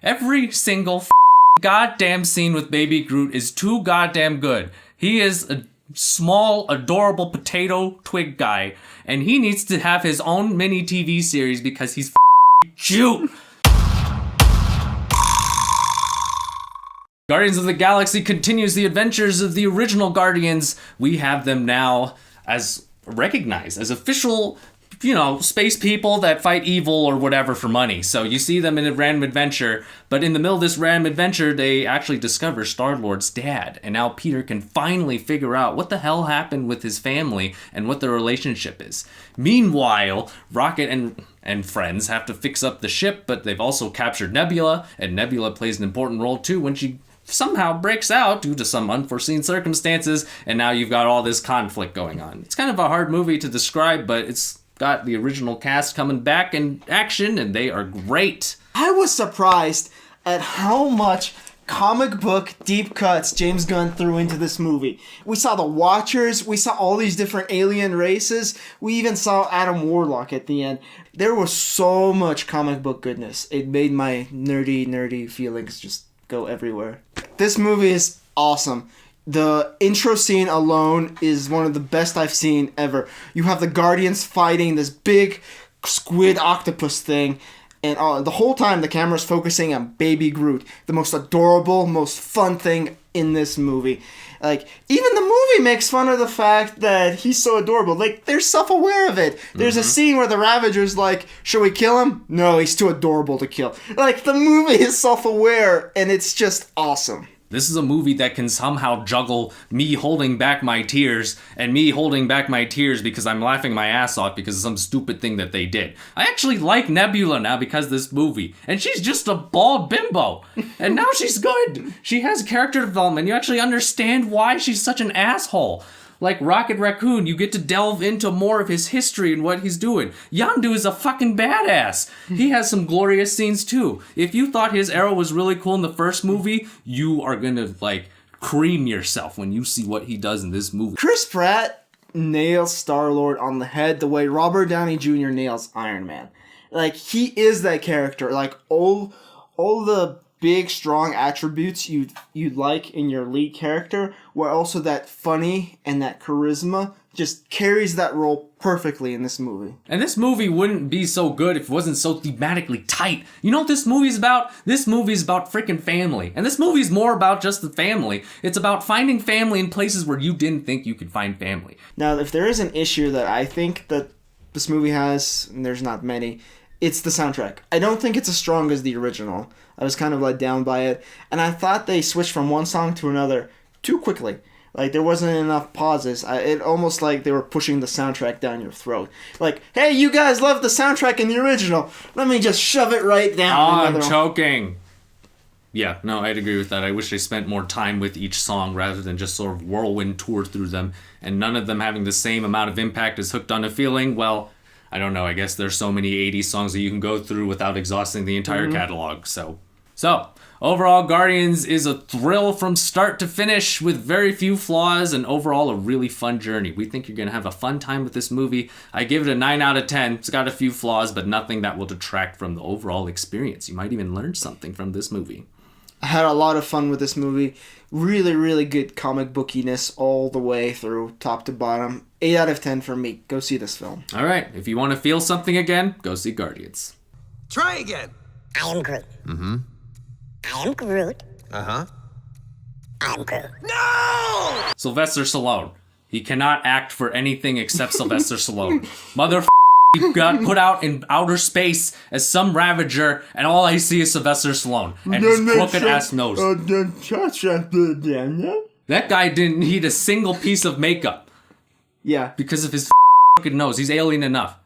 Every single goddamn scene with Baby Groot is too goddamn good. He is a small, adorable potato twig guy, and he needs to have his own mini TV series because he's cute. Guardians of the Galaxy continues the adventures of the original Guardians. We have them now as recognized as official, space people that fight evil or whatever for money. So you see them in a random adventure, but in the middle of this random adventure, they actually discover Star-Lord's dad. And now Peter can finally figure out what the hell happened with his family and what their relationship is. Meanwhile, Rocket and friends have to fix up the ship, but they've also captured Nebula, and Nebula plays an important role too when she somehow breaks out due to some unforeseen circumstances, and now you've got all this conflict going on. It's kind of a hard movie to describe, but it's got the original cast coming back in action, and they are great. I was surprised at how much comic book deep cuts James Gunn threw into this movie. We saw the Watchers, we saw all these different alien races, we even saw Adam Warlock at the end. There was so much comic book goodness. It made my nerdy feelings just go everywhere. This movie is awesome. The intro scene alone is one of the best I've seen ever. You have the Guardians fighting this big squid octopus thing, and the whole time the camera's focusing on Baby Groot, the most adorable, most fun thing in this movie. Like, even the movie makes fun of the fact that he's so adorable. Like, they're self-aware of it. There's a scene where the Ravager's like, should we kill him? No, he's too adorable to kill. Like, the movie is self-aware, and it's just awesome. This is a movie that can somehow juggle me holding back my tears and me holding back my tears because I'm laughing my ass off because of some stupid thing that they did. I actually like Nebula now because of this movie. And she's just a bald bimbo. And now she's good. She has character development. You actually understand why she's such an asshole. Like Rocket Raccoon, you get to delve into more of his history and what he's doing. Yondu is a fucking badass. He has some glorious scenes too. If you thought his arrow was really cool in the first movie, you are gonna cream yourself when you see what he does in this movie. Chris Pratt nails Star-Lord on the head the way Robert Downey Jr. nails Iron Man. Like, he is that character. Like, all the big, strong attributes you'd like in your lead character, where also that funny and that charisma just carries that role perfectly in this movie. And this movie wouldn't be so good if it wasn't so thematically tight. You know what this movie's about? This movie's about freaking family. And this movie's more about just the family. It's about finding family in places where you didn't think you could find family. Now, if there is an issue that I think that this movie has, and there's not many, it's the soundtrack. I don't think it's as strong as the original. I was kind of let down by it. And I thought they switched from one song to another too quickly. Like, there wasn't enough pauses. It almost like they were pushing the soundtrack down your throat. Like, hey, you guys love the soundtrack in the original. Let me just shove it right down. Oh, I'm choking. Yeah, no, I'd agree with that. I wish they spent more time with each song rather than just sort of whirlwind tour through them. And none of them having the same amount of impact as Hooked on a Feeling. Well, I don't know. I guess there's so many 80s songs that you can go through without exhausting the entire catalog. So, overall, Guardians is a thrill from start to finish with very few flaws and overall a really fun journey. We think you're going to have a fun time with this movie. I give it a 9 out of 10. It's got a few flaws, but nothing that will detract from the overall experience. You might even learn something from this movie. I had a lot of fun with this movie. Really, really good comic bookiness all the way through, top to bottom. 8 out of 10 for me. Go see this film. All right. If you want to feel something again, go see Guardians. Try again. I am Groot. Mm-hmm. I am Groot. Uh-huh. I'm Groot. No! Sylvester Stallone. He cannot act for anything except Sylvester Stallone. He got put out in outer space as some Ravager, and all I see is Sylvester Stallone and his crooked ass nose. That guy didn't need a single piece of makeup. Yeah. Because of his nose. He's alien enough.